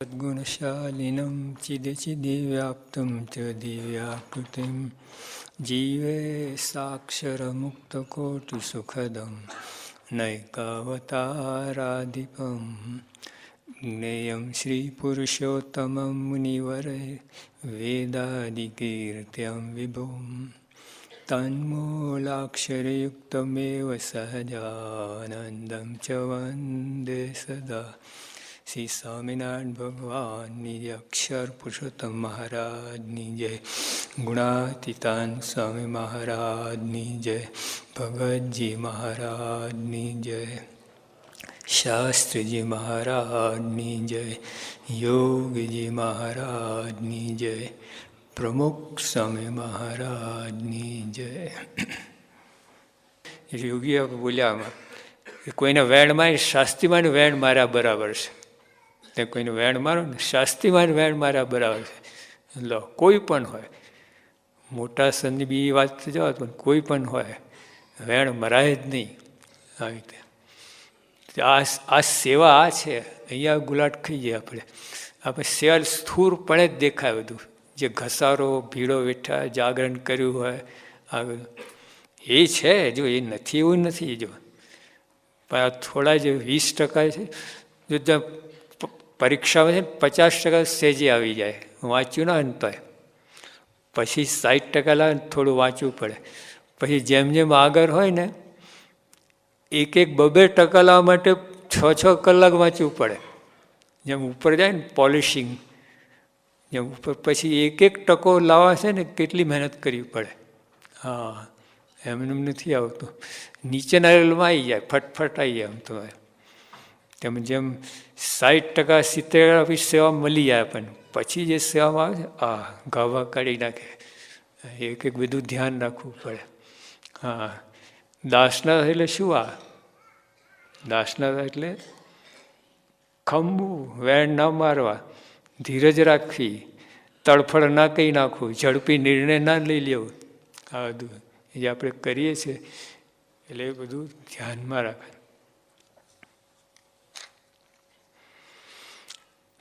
સદ્ગુણશાલિનમ ચિદચિદિવ્યાપ્તમ ચ દિવ્યાકૃતિમ જીવે સાક્ષરમુક્તકોટિસુખદમ નૈકાવતારાધિપમ જ્ઞેયં શ્રીપુરુષોત્તમં મુનિવરે વેદાદિકીર્ત્યં વિભું તન્મૂલાક્ષરયુક્તમેવ સહજાનંદં ચ વંદે સદા. શ્રી સ્વામિનારાયણ ભગવાનની જય, અક્ષર પુરુષોત્તમ મહારાજની જય, ગુણાતીતાન સ્વામી મહારાજની જય, ભગતજી મહારાજની જય, શાસ્ત્રીજી મહારાજની જય, યોગીજી મહારાજની જય, પ્રમુખ સ્વામી મહારાજની જય. યોગી બોલ્યા કે કોઈને વેણ મારી શાસ્ત્રીમાં વેણ માર્યા બરાબર છે. કોઈને વેણ મારો ને શાસ્ત્રીમાં વેણ માર્યા બરાબર છે. લો, કોઈ પણ હોય, મોટા સંતની બી વાત જવા પણ કોઈ પણ હોય, વેણ મરાય જ નહીં. આવી રીતે આ સેવા આ છે. અહીંયા ગુલાટ ખાઈ જાય આપણે સેવા સ્થૂળપણે જ દેખાય બધું. જે ઘસારો ભીડો વેઠા જાગરણ કર્યું હોય આ બધું એ છે. જો એ નથી એવું નથી. જો પણ થોડા જે 20% છે, જો પરીક્ષામાં છે ને 50% સેજે આવી જાય, વાંચ્યું ના અંતર. પછી 60% લાવે ને થોડું વાંચવું પડે. પછી જેમ જેમ આગળ હોય ને 1-2% લાવવા માટે 6 કલાક વાંચવું પડે. જેમ ઉપર જાય ને પોલિશિંગ, જેમ ઉપર પછી 1% લાવવા છે ને કેટલી મહેનત કરવી પડે. હા, એમને નથી આવતું. નીચેના લેવલમાં આવી જાય, ફટફટ આવી જાય. આમ તમારે તેમ જેમ 60% 70% પછી સેવા મળી જાય. પણ પછી જે સેવામાં આવે છે આ ગાભા કાઢી નાખે. એક બધું ધ્યાન રાખવું પડે. હા, દાસના એટલે શું? આ દાસના એટલે ખંભવું, વેણ ના મારવા, ધીરજ રાખવી, તડફડ ના કહી નાખવું, ઝડપી નિર્ણય ના લઈ લેવું. આ બધું જે આપણે કરીએ છીએ એટલે એ બધું ધ્યાનમાં રાખે.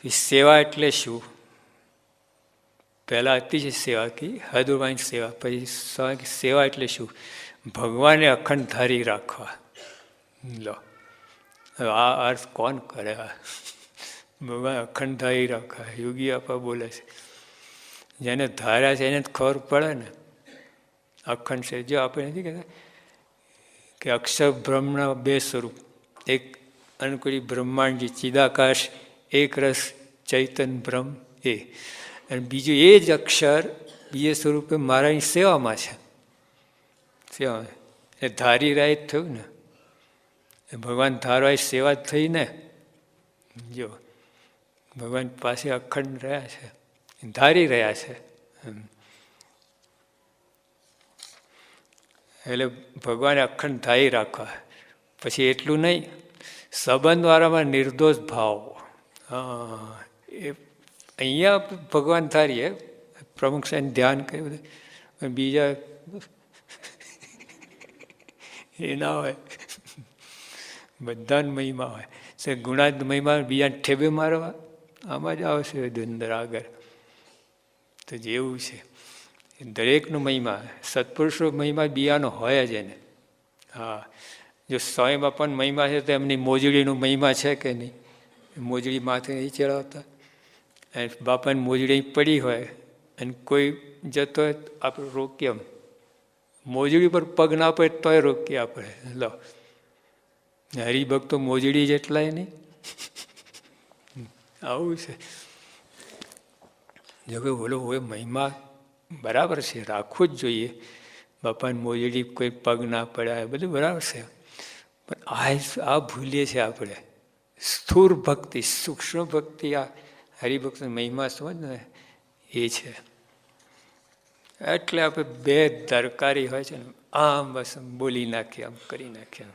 સેવા એટલે શું? પહેલાં હતી છે સેવા કી હદુમાની સેવા. પછી સેવા એટલે શું? ભગવાને અખંડ ધારી રાખવા. લો, આ અર્થ કોણ કરે? ભગવાન અખંડ ધારી રાખવા યોગી આપા બોલે છે. જેને ધાર્યા છે એને જ ખબર પડે ને. અખંડ છે. જો આપણે નથી કહેતા કે અક્ષર બ્રહ્મના 2 સ્વરૂપ, એક અનુકૂળી બ્રહ્માંડજી ચિદાકાશ એક રસ ચૈતન બ્રહ્મ એ, અને બીજું એ જ અક્ષર બીજે સ્વરૂપે મારાની સેવામાં છે. સેવા એ ધારી રાય જ થયું ને. ભગવાન ધારવાય સેવા જ થઈ ને. જો ભગવાન પાસે અખંડ રહ્યા છે, ધારી રહ્યા છે. એટલે ભગવાને અખંડ ધારી રાખવા. પછી એટલું નહીં, સંબંધવાળામાં નિર્દોષ ભાવ. હા, એ અહીંયા ભગવાન ધારીએ પ્રમુખ સાહેબ ધ્યાન કર્યું. બીજા એ ના હોય. બધાને મહિમા હોય. ગુણાદ મહિમા બીજાને ઠેબે મારવા આમાં જ આવશે અંદર આગળ. તો જેવું છે દરેકનો મહિમા, સત્પુરુષો મહિમા બિયાનો હોય જ એને. હા, જો સ્વામી બાપાનો મહિમા છે તો એમની મોજડીનો મહિમા છે કે નહીં? મોજડી માથે નહીં ચડાવતા. અને બાપાની મોજડી પડી હોય અને કોઈ જતો હોય આપણે રોકીએ. મોજડી પર પગ ના પડે તોય રોકીએ આપણે. લો, હરિભક્તો મોજડી જેટલાય નહીં. આવું છે. જો કે બોલો હોય મહિમા બરાબર છે, રાખવું જ જોઈએ. બાપાની મોજડી કોઈ પગ ના પડ્યા બધું બરાબર છે. પણ આ ભૂલીએ છીએ આપણે. સ્થૂળ ભક્તિ, સૂક્ષ્મ ભક્તિ, આ હરિભક્તનો મહિમા સમજ ને એ છે. એટલે આપણે 2 દરકારી હોય છે ને, આમ બસ બોલી નાખીએ, આમ કરી નાખીએ.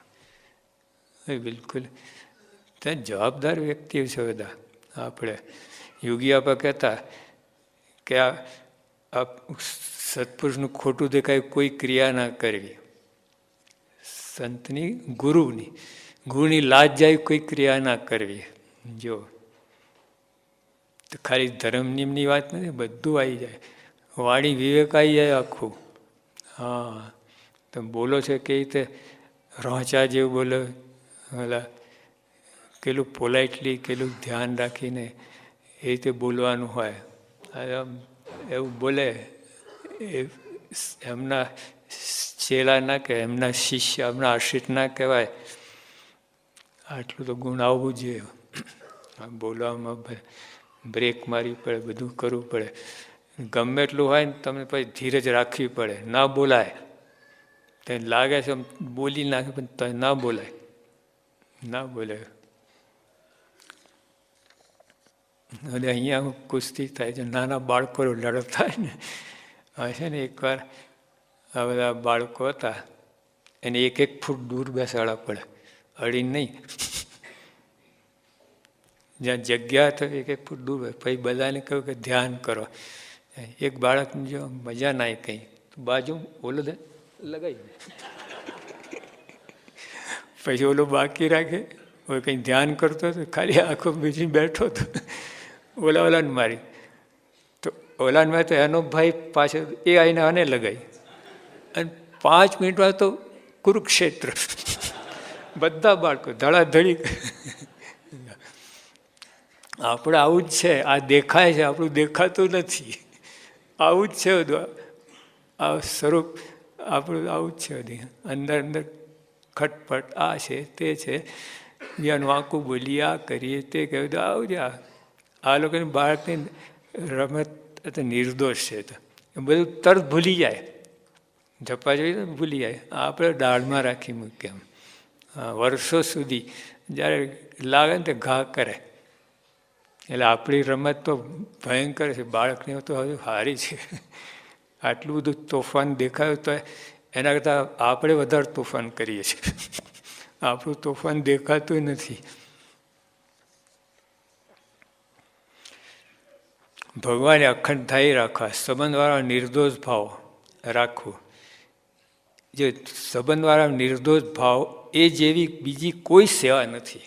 બિલકુલ ત્યાં જવાબદાર વ્યક્તિઓ છે બધા. આપણે યોગી આપા કહેતા કે આ સત્પુરુષનું ખોટું દેખાય કોઈ ક્રિયા ના કરવી. સંતની ગુરુની લાજ જાય કોઈ ક્રિયા ના કરવી. જો તો ખાલી ધર્મ નિયમની વાત નથી, બધું આવી જાય. વાણી વિવેક આવી જાય આખું. હા, તમે બોલો છો કે રીતે રોંચા જેવું બોલો, ઓલા કેટલું પોલાઇટલી, કેટલું ધ્યાન રાખીને એ રીતે બોલવાનું હોય. એવું બોલે એ એમના ચેલા ના કહેવાય, એમના શિષ્ય, એમના આશ્રિત ના કહેવાય. આટલું તો ગુણ આવવું જોઈએ. બોલવામાં બ્રેક મારવી પડે, બધું કરવું પડે. ગમે એટલું હોય ને તમને પછી ધીરજ રાખવી પડે, ના બોલાય. તો લાગે છે બોલી નાખે પણ ના બોલાય, ના બોલાય. અને અહીંયા કુસ્તી થાય છે, નાના બાળકો લડત થાય ને. હા છે ને, એકવાર આ બધા બાળકો હતા એને 1-1 ફૂટ દૂર બેસાડવા પડે, અડીને નહીં. જ્યાં જગ્યા તો 1-1 ફૂટ દૂર હોય. પછી બધાને કહ્યું કે ધ્યાન કરો. એક બાળકને જો મજા ના આવી કંઈ, બાજુ ઓલો લગાવી દે. પછી ઓલો બાકી રાખે, હવે કંઈ ધ્યાન કરતો હતો, ખાલી આંખો બીજી બેઠો હતો. ઓલાને મારી તો ઓલાને મારી તો એનો ભાઈ પાછળ એ આવીને આને લગાવી. અને 5 મિનિટમાં તો કુરુક્ષેત્ર. બધા બાળકો ધડાધડી. આપણે આવું જ છે. આ દેખાય છે, આપણું દેખાતું નથી. આવું જ છે બધું. આ સ્વરૂપ આપણું આવું જ છે બધી. અંદર અંદર ખટપટ, આ છે તે છે, જ્યાં વાંકું બોલીએ, આ કરીએ તે કહ્યું તો આવું જ. આ લોકોની બાળકની રમત નિર્દોષ છે. તો એ બધું તરત ભૂલી જાય, જપા જોઈએ તો ભૂલી જાય. આપણે દાળમાં રાખી મૂકીએ એમ. વર્ષો સુધી જ્યારે લાગે ને તે ઘા કરે. એટલે આપણી રમત તો ભયંકર છે, બાળકની તો હજુ સારી છે. આટલું બધું તોફાન દેખાયું તો એના કરતાં આપણે વધારે તોફાન કરીએ છીએ. આપણું તોફાન દેખાતું નથી. ભગવાને અખંડતાઈ રાખવા, સંબંધવાળા નિર્દોષ ભાવ રાખવું. જે સંબંધવાળા નિર્દોષ ભાવ એ જેવી બીજી કોઈ સેવા નથી.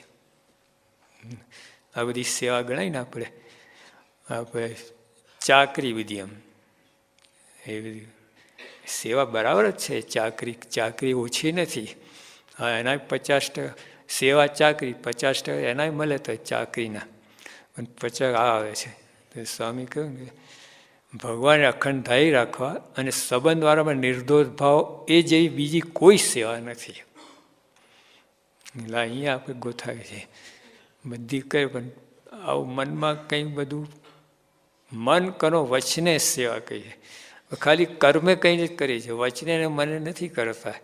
આ બધી સેવા ગણાય ને આપણે ચાકરી બધી એમ, એ બધી સેવા બરાબર જ છે. ચાકરી ઓછી નથી. હા, એના 50% સેવા ચાકરી, 50% એનાય મળે તો ચાકરીના, પણ 50 આ આવે છે. તો સ્વામી કહ્યું કે ભગવાને અખંડતાઈ રાખવા અને સંબંધવાળામાં નિર્દોષ ભાવ એ જેવી બીજી કોઈ સેવા નથી. એટલે અહીંયા આપણે ગોથાય છે બધી કહે, પણ આવું મનમાં કંઈ બધું મન કરો વચને સેવા કહીએ. ખાલી કર્મે કંઈ જ કરીએ છીએ, વચને મને નથી કરતા.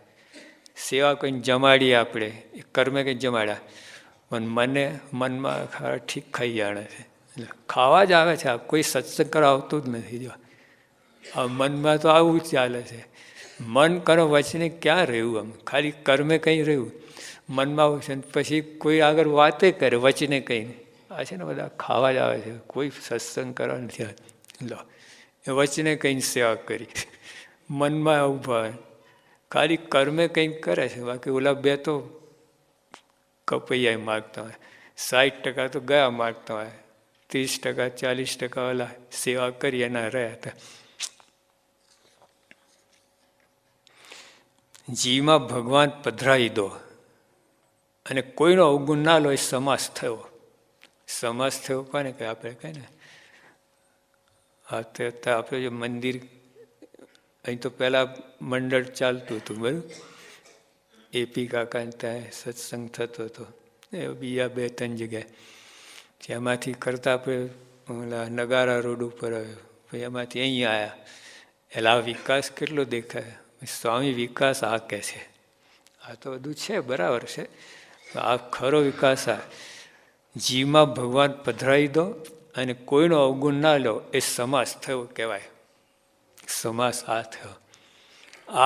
સેવા કોઈને જમાડીએ આપણે, એ કર્મે કંઈ જમાડ્યા, પણ મને મનમાં ઠીક ખાઈ જાણે છે. એટલે ખાવા જ આવે છે, કોઈ સત્સંગ કરવા આવતું જ નથી. જો આ મનમાં તો આવું જ ચાલે છે. મન કરો વચને ક્યાં રહ્યું? આમ ખાલી કર્મે કંઈ રહ્યું મનમાં આવું છે. પછી કોઈ આગળ વાતે કરે વચને કંઈ. આ છે ને બધા ખાવા જ આવે છે, કોઈ સત્સંગ કરવા નથી આવે. લો એ વચને કંઈ સેવા કરી, મનમાં આવું ભાવે. ખાલી કર્મે કંઈક કરે છે, બાકી ઓલા બે તો કપૈયા માગતા હોય, 60% તો ગયા માગતા હોય, 30% 40% ઓલા સેવા કરી એના રહ્યા હતા. જીવમાં ભગવાન પધરાવી દો અને કોઈનો અવગુણ ના લો, એ સમાસ થયો. સમાસ થયો કોને કે આપણે કહે ને, આપણે જે મંદિર અહીં તો પહેલાં મંડળ ચાલતું હતું, બરાબર, એપી કાકાને ત્યાં સત્સંગ થતો હતો, એ બીજા 2-3 જગ્યાએ. એમાંથી કરતાં આપણે ઓલા નગારા રોડ ઉપર આવ્યો, પછી એમાંથી અહીં આવ્યા. એટલે આ વિકાસ કેટલો દેખાય. સ્વામી વિકાસ આ કહે છે. આ તો બધું છે, બરાબર છે, આ ખરો વિકાસ. આ જીવમાં ભગવાન પધરાવી દો અને કોઈનો અવગુણ ના લો, એ સમાસ થયો કહેવાય. સમાસ આ થયો.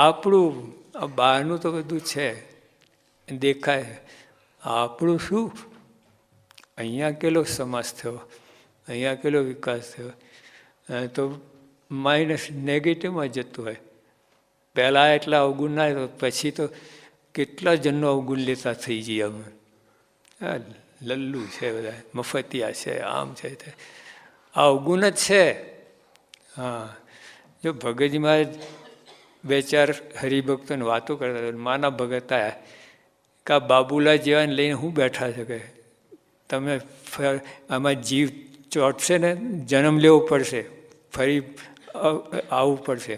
આપણું આ બહારનું તો બધું છે, દેખાય. આપણું શું? અહીંયા કેટલો સમાસ થયો, અહીંયા કેટલો વિકાસ થયો. તો માઇનસ નેગેટિવમાં જતું હોય. પહેલાં એટલા અવગુણ ના તો પછી તો કેટલા જણનો અવગુણ લેતા થઈ જઈએ અમે. લલ્લુ છે બધા, મફતિયા છે, આમ છે તે. આ અવગુણ જ છે. હા, જો ભગતજી મહારાજ 2-4 હરિભક્તોને વાતો કરતા હતા. માના ભગત આવ્યા કે આ બાબુલા જેવાને લઈને હું બેઠા છે કે તમે આમાં જીવ ચોટશે ને, જન્મ લેવો પડશે, ફરી આવવું પડશે.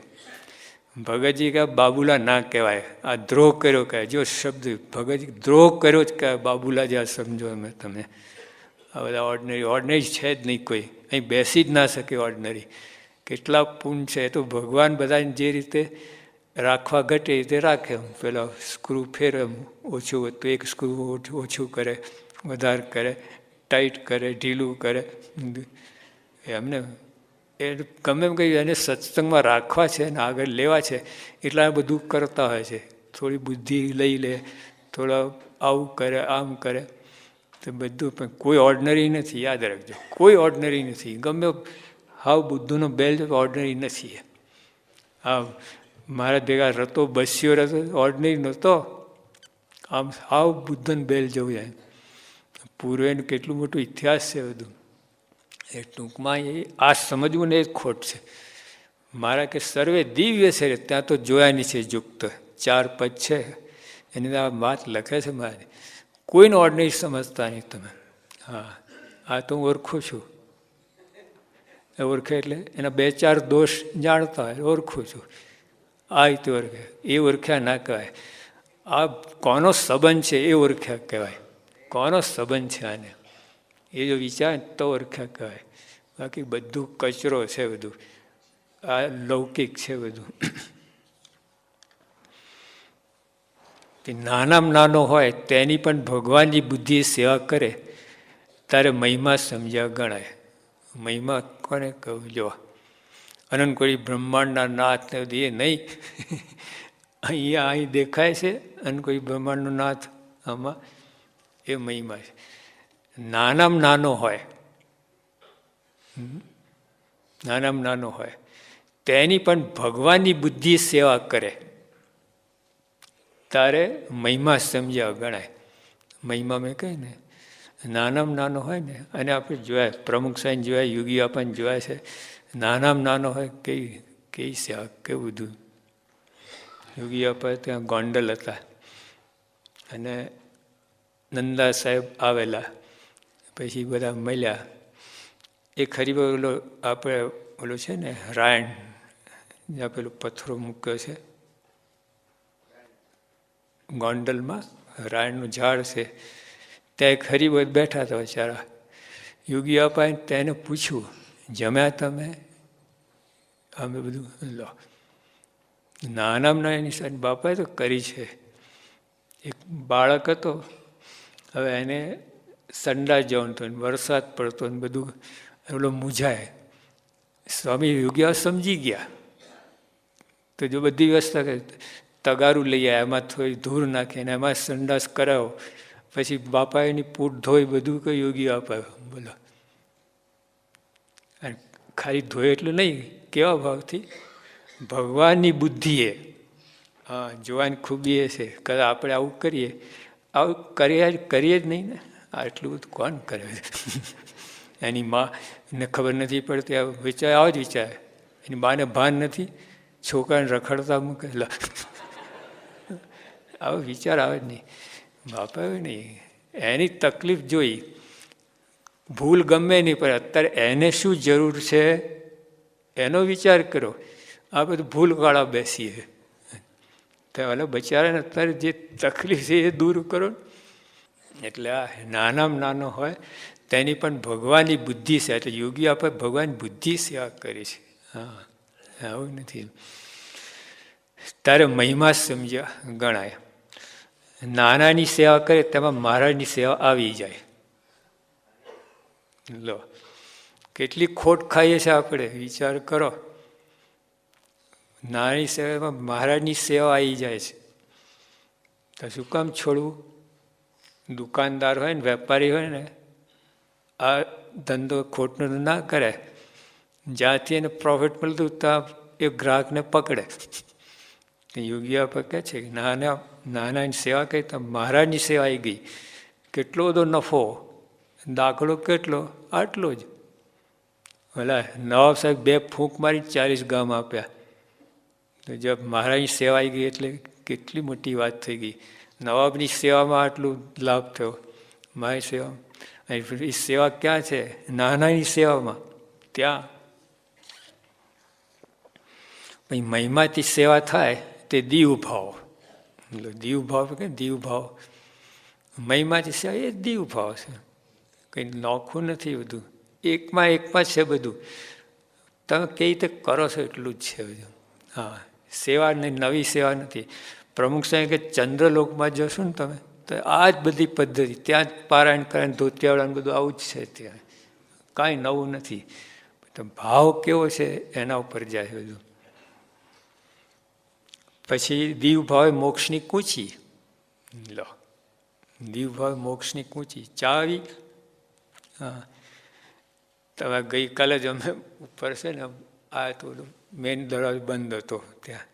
ભગતજી કે બાબુલા ના કહેવાય, આ દ્રોહ કર્યો કહે. જો શબ્દ ભગતજી દ્રોહ કર્યો જ કહેવાય. બાબુલા જેવા સમજો અમે તમે. આ બધા ઓર્ડિનરી છે જ નહીં કોઈ. અહીં બેસી જ ના શકે ઓર્ડિનરી. કેટલા પૂર્ણ છે. તો ભગવાન બધાને જે રીતે રાખવા ઘટે એ રીતે રાખે. પેલા સ્ક્રૂ ફેરે ઓછું વધતું, એક સ્ક્રૂ ઓછું કરે, વધારે કરે, ટાઈટ કરે, ઢીલું કરે. એમને એ ગમે એમ કહ્યું એને સત્સંગમાં રાખવા છે ને આગળ લેવા છે એટલે આ બધું કરતા હોય છે. થોડી બુદ્ધિ લઈ લે, થોડા આવું કરે, આમ કરે, તો બધું. પણ કોઈ ઓર્ડિનરી નથી, યાદ રાખજો. કોઈ ઓર્ડિનરી નથી. ગમે હાવ બુદ્ધનો બેલ ઓર્ડિનરી નથી. હા, મારા ભેગા રતો બસ્યો રતો ઓર્ડિનરી નહોતો. આમ હાવ બુદ્ધનો બેલ જવું જાય. પૂર્વેનું કેટલું મોટું ઇતિહાસ છે બધું. એ ટૂંકમાં આ સમજવું ને એ ખોટ છે. મારા કે સર્વે દિવ્ય છે, ત્યાં તો જોયાની છે યુક્ત 4 પદ છે એની આ વાત લખે છે મારે. કોઈને ઓર્ડિનરી સમજતા નહીં તમે. હા, આ તો હું ઓળખું છું. ઓળખે એટલે એના 2-4 દોષ જાણતા હોય, ઓળખું છું. આ રીતે ઓળખે. એ ઓળખ્યા ના કહેવાય. આ કોનો સંબંધ છે એ ઓળખ્યા કહેવાય. કોનો સંબંધ છે આને એ જો વિચાર તો ઓળખ્યા કહેવાય. બાકી બધું કચરો છે, બધું આ લૌકિક છે બધું. નાનામાં નાનો હોય તેની પણ ભગવાનની બુદ્ધિ સેવા કરે તારે મહિમા સમજ્યા ગણાય. મહિમા કોને કહું? જો અનંતકોટી બ્રહ્માંડના નાથ એ નહીં. અહીંયા અહીં દેખાય છે અનંતકોટી બ્રહ્માંડનો નાથ. આમાં એ મહિમા છે. નાનામાં નાનો હોય, નાનામાં નાનો હોય તેની પણ ભગવાનની બુદ્ધિ સેવા કરે તારે મહિમા સમજ્યા ગણાય. મહિમા મેં કહે ને નાનામાં નાનો હોય ને, અને આપણે જોયા પ્રમુખ સાહેબ જોયા, યોગી આપણને જોયા છે. નાનામાં નાનો હોય કઈ સેવા, કેવું બધું. યોગી આપા ત્યાં ગોંડલ હતા અને નંદા સાહેબ આવેલા. પછી બધા મળ્યા. એ ખરી ઓલો આપણે ઓલો છે ને રાયણ, જ્યાં પેલો પથ્થરો મૂક્યો છે ગોંડલમાં, રાયણનું ઝાડ છે ત્યાં એક હરિભગત બેઠા હતા બચારા. યોગી અપાય તેને પૂછ્યું, જમ્યા તમે? અમે બધું લો. નાનામાં એની સાથે બાપાએ તો કરી છે. એક બાળક હતો, હવે એને સંડાસ જવાનું હતો, વરસાદ પડતો ને બધું એવડો મૂંઝાય. સ્વામી યોગી સમજી ગયા તો જો બધી વ્યવસ્થા કરી, તગારું લઈ આવ્યા, એમાં થોડી ધૂળ નાખીને એમાં સંડાસ કરાવો. પછી બાપા એની પૂટ ધોઈ બધું કઈ યોગી અપાયો. બોલો, ખાલી ધોય એટલું નહીં, કેવા ભાવથી? ભગવાનની બુદ્ધિએ. હા, જોવાની ખૂબી એ છે. કદાચ આપણે આવું કરીએ, આવું કરીએ જ નહીં ને. આટલું બધું કોણ કરે? એની માને ખબર નથી પડતી, આ વિચાર આવો જ વિચાર. એની માને ભાન નથી, છોકરાને રખડતા મૂકેલા. આવો વિચાર આવે જ નહીં. બાપા નહીં, એની તકલીફ જોઈ. ભૂલ ગમે નહીં, પણ અત્યારે એને શું જરૂર છે એનો વિચાર કરો. આ બધું ભૂલવાળા બેસીએ તો ઓલા બચારાને અત્યારે જે તકલીફ છે એ દૂર કરો. એટલે આ નાનામાં નાનો હોય તેની પણ ભગવાનની બુદ્ધિ છે. એટલે યોગી આપણે ભગવાનની બુદ્ધિ સેવા કરી છે. હા, આવું નથી. તારે મહિમા સમજ્યા ગણાય. નાનાની સેવા કરે તેમાં મહારાજની સેવા આવી જાય. લો, કેટલી ખોટ ખાઈએ છીએ આપણે, વિચાર કરો. નાની સેવામાં મહારાજની સેવા આવી જાય છે તો શું કામ છોડવું? દુકાનદાર હોય ને, વેપારી હોય ને, આ ધંધો ખોટનો ના કરે. જ્યાંથી એને પ્રોફિટ મળતું ત્યાં એ ગ્રાહકને પકડે. યોગી આપણે કહે છે કે નાનાની સેવા કરી તો મહારાજની સેવા આવી ગઈ. કેટલો બધો નફો, દાખલો કેટલો? આટલો જ. ઓલા નવાબ સાહેબ 2 ફૂંક મારી 40 ગામ આપ્યા. તો જબ મહારાજની સેવા આવી ગઈ એટલે કેટલી મોટી વાત થઈ ગઈ. નવાબની સેવામાં આટલું લાભ થયો, મારી સેવા. એ સેવા ક્યાં છે? નાનાની સેવામાં. ત્યાં પછી મહિમાથી સેવા થાય તે દીવ ભાવ. દીવ ભાવ કે દીવ ભાવ, મહિમાથી સેવા એ દીવ ભાવ છે. કંઈ નોખું નથી બધું, એકમાં છે બધું. તમે કઈ રીતે કરો છો એટલું જ છે બધું. હા, સેવા નવી સેવા નથી. પ્રમુખ સાહેબ કે ચંદ્રલોકમાં જશો ને તમે તો આ જ બધી પદ્ધતિ, ત્યાં જ પારાયણ કરે, ધોતિયાવાળાને બધું આવું જ છે. ત્યાં કાંઈ નવું નથી. તો ભાવ કેવો છે એના ઉપર જાય બધું. પછી દીવ ભાવે મોક્ષની કૂંચી. લો, દીવ ભાવે મોક્ષની કૂંચી ચાવી. હા, તમે ગઈકાલે જ અમે ઉપર છે ને આ તો મેન દરવાજો બંધ હતો ત્યાં,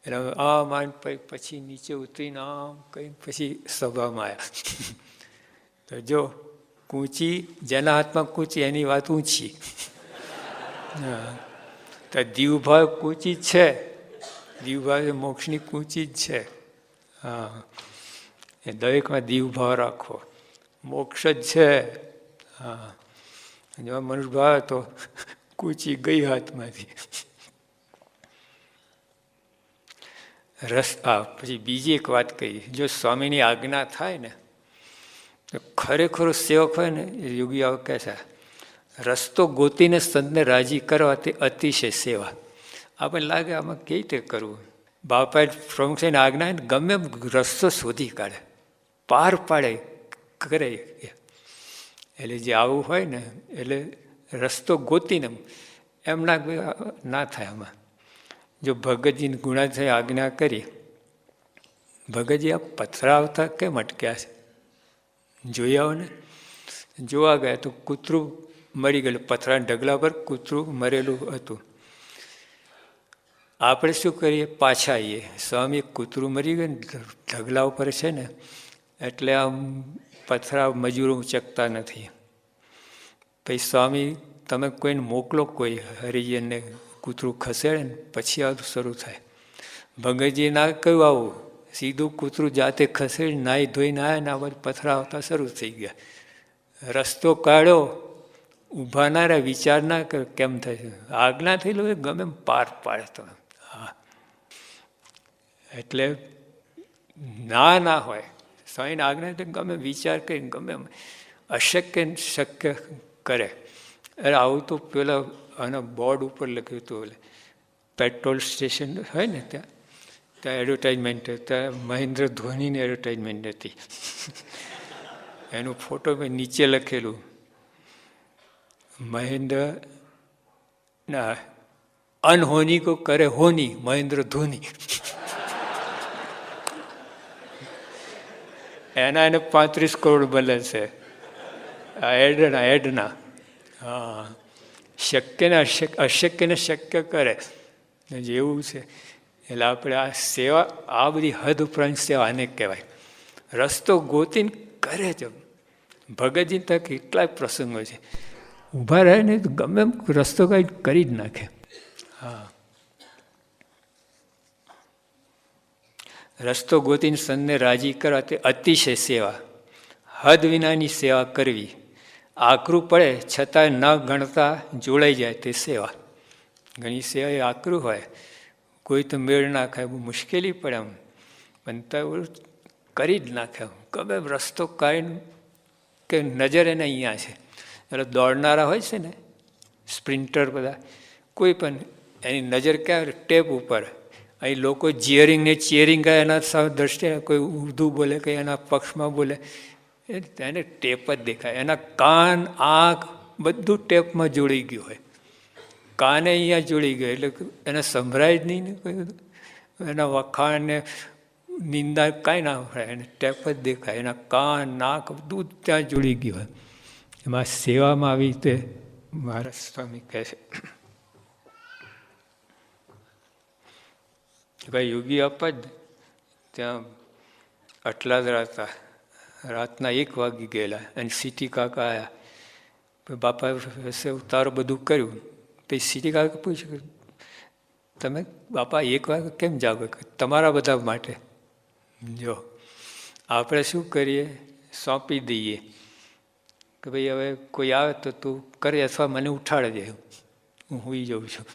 એટલે આમ પછી નીચે ઉતરીને આમ કઈ પછી સભામાં આવ્યા. તો જો કૂંચી, જેના હાથમાં કૂંચી એની વાત ઊંચી. હા, તો દીવભાવ કૂંચી જ છે, દીવભાવ મોક્ષની કૂંચી જ છે. હા, એ દરેકમાં દીવભાવ રાખો, મોક્ષ જ છે. હા, જો મનુષ્યભાવ તો કૂંચી ગઈ હાથમાંથી. પછી બીજી એક વાત કહી, જો સ્વામીની આજ્ઞા થાય ને તો ખરેખર સેવક હોય ને એ યોગીઓ કહે છે રસ્તો ગોતીને સંતને રાજી કરવા તે અતિશય સેવા. આપણને લાગે આમાં કેવી રીતે કરવું. બાપાએ પ્રમુખ સાહેબની આજ્ઞા ને ગમે રસ્તો શોધી કાઢે, પાર પાડે, કરે. એટલે જે આવું હોય ને એટલે રસ્તો ગોતીને એમ ના થાય. આમાં જો ભગતજીને ગુણાથી આજ્ઞા કરી, ભગતજી આ પથરા આવતા કેમ અટક્યા છે જોઈ આવો ને. જોવા ગયા તો કૂતરું મરી ગયેલું, પથરાના ઢગલા પર કૂતરું મરેલું હતું. આપણે શું કરીએ, પાછા આવીએ. સ્વામી કૂતરું મરી ગયું ને ઢગલા ઉપર છે ને એટલે આમ પથરા મજૂરો ઉચકતા નથી. પછી સ્વામી તમે કોઈને મોકલો, કોઈ હરિજનને કૂતરું ખસેડે ને પછી આ શરૂ થાય. ભગતજી ના કહ્યું આવું, સીધું કૂતરું જાતે ખસેડી નાહી ધોઈને આવ્યા ને આ બધું પથરા આવતા શરૂ થઈ ગયા. રસ્તો કાઢ્યો, ઊભા ના રહ્યા, વિચાર ના કર્યો કેમ થાય. આજ્ઞા થઈ લો ગમે પાર પાડે તો. હા, એટલે ના હોય સ્વામીની આજ્ઞા ગમે વિચાર કરીને ગમે અશક્ય શક્ય કરે. અરે આવું તો પેલા આના બોર્ડ ઉપર લખ્યું હતું, પેટ્રોલ સ્ટેશન હોય ને ત્યાં એડવર્ટાઇઝમેન્ટ, ત્યાં મહેન્દ્ર ધોનીની એડવર્ટાઇઝમેન્ટ હતી. એનું ફોટો મેં નીચે લખેલું, મહેન્દ્ર ના અનહોની કો કરે હોની, મહેન્દ્ર ધોની. એના એને 35 કરોડ મળે છે એડના. હા, શક્યને અશક્યને શક્ય કરે જેવું છે. એટલે આપણે આ સેવા, આ બધી હદ ઉપરાંત સેવા આને કહેવાય. રસ્તો ગોતીને કરે છે. ભગતજી તક કેટલાય પ્રસંગો છે, ઊભા રહે ને તો ગમે રસ્તો કાંઈ કરી જ નાખે. હા, રસ્તો ગોતીને સંતને રાજી કરવા તે અતિશય સેવા. હદ વિનાની સેવા કરવી, આકરું પડે છતાં ન ગણતા જોડાઈ જાય તે સેવા. ઘણી સેવા એ આકરું હોય, કોઈ તો મેળ ના ખાય, બહુ મુશ્કેલી પડે આમ, પણ તો કરી જ નાખે. ગમે રસ્તો કાઢીને કે નજર એને અહીંયા છે. એટલે દોડનારા હોય છે ને સ્પ્રિન્ટર બધા, કોઈ પણ એની નજર ક્યાં, ટેપ ઉપર. અહીં લોકો જીયરિંગ ને ચિયરિંગ કરે એના સામે દ્રષ્ટિએ, કોઈ ઉર્દુ બોલે કે એના પક્ષમાં બોલે, એને ટેપ જ દેખાય. એના કાન, આંખ બધું ટેપમાં જોડી ગયું હોય. કાને અહીંયા જોડી ગયો એટલે એને સંભળાય જ નહીં ને કોઈ બધું. એના વખાણ ને નિંદા કાંઈ ના હોય, એને ટેપ જ દેખાય. એના કાન, નાક બધું ત્યાં જોડી ગયું હોય. એમાં સેવામાં આવી રીતે મહારાજ સ્વામી કહે છે ભાઈ યોગી આપા જ ત્યાં આટલા જ રાતના 1 વાગી ગયેલા અને સિટી કાકા આવ્યા. બાપા ઉતારો બધું કર્યું. પછી સીટી કાકા પૂછ્યું, તમે બાપા એક વાગે કેમ જાગો? તમારા બધા માટે. જો આપણે શું કરીએ, સોંપી દઈએ કે ભાઈ હવે કોઈ આવે તો તું કરે, અથવા મને ઉઠાડે દે, હું સૂઈ જાઉં છું.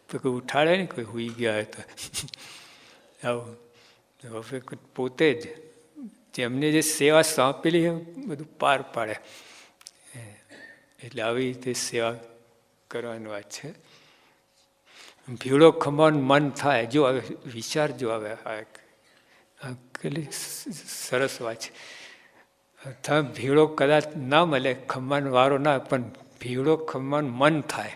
તો કોઈ ઉઠાડે ને, કોઈ સૂઈ ગયા હોય તો આવું. હવે પોતે જ જેમને જે સેવા સોંપેલી એ બધું પાર પાડે. એટલે આવી રીતે સેવા કરવાની વાત છે. ભીડો ખમવાનું મન થાય. જો હવે વિચાર, જો હવે કેટલી સરસ વાત છે. તમે ભીડો કદાચ ના મળે, ખમવાનો વારો ના, પણ ભીડો ખમવાનું મન થાય,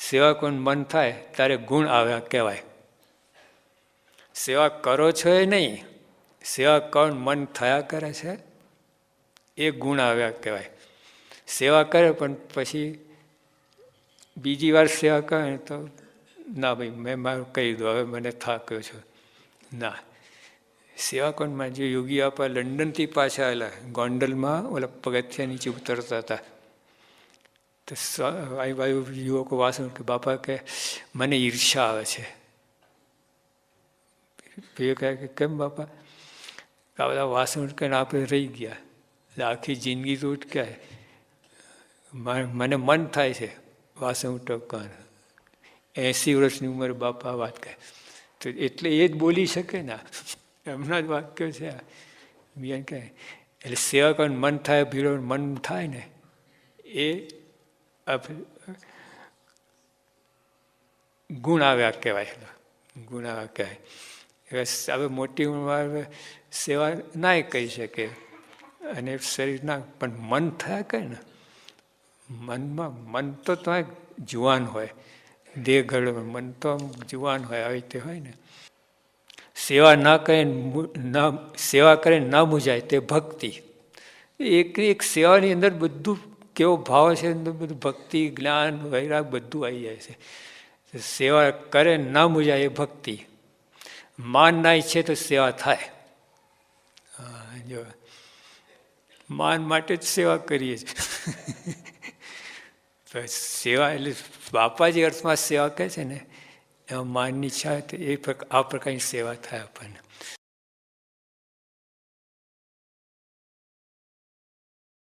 સેવા કરવાનું મન થાય, ત્યારે ગુણ આવ્યા કહેવાય. સેવા કરો છો એ નહીં, સેવા કરવાનું મન થયા કરે છે, એ ગુણ આવ્યા કહેવાય. સેવા કરે પણ પછી બીજી વાર સેવા કરે તો ના ભાઈ મેં મારું કહી દઉં, હવે મને થાક્યો છું. ના, સેવા કોણમાં જે યોગી આપા લંડનથી પાછા આવેલા, ગોંડલમાં ઓલા પગથિયા નીચે ઉતરતા હતા, તો યુવકો વાસણ કે બાપા કે મને ઈર્ષા આવે છે. એ કહે કે કેમ બાપા? આ બધા વાસણ કહીને આપણે રહી ગયા, આખી જિંદગી તો ઉટકાય, મને મન થાય છે વાસણ ઉટકવાનું. 80 વર્ષની ઉંમરે બાપા વાત કહે તો એટલે એ જ બોલી શકે ને, એમના જ વાક્યો છે. બીજા કહે એટલે સેવા કરવાનું મન થાય, ભીડો મન થાય ને, એ ગુણ આવ્યા કહેવાય. ગુણ આવ્યા કહેવાય. હવે મોટી ઉંમર સેવા ના કહી શકે અને શરીર ના, પણ મન થયા કહે ને, મન તો જુવાન હોય, દેહ ઘડો, મન તો જુવાન હોય, આવી રીતે હોય ને. સેવા ના કરે, સેવા કરે ના મૂંઝાય તે ભક્તિ. એક સેવાની અંદર બધું કેવો ભાવ છે, બધું ભક્તિ, જ્ઞાન, વૈરાગ બધું આવી જાય છે. સેવા કરે ના મૂંઝાય એ ભક્તિ. માન ના ઈચ્છે તો સેવા થાય. જો માન માટે જ સેવા કરીએ છીએ. સેવા એટલે બાપા જે અર્થમાં સેવા કહે છે ને, એમાં માનની ઈચ્છા હોય તો આ પ્રકારની સેવા થાય આપણને.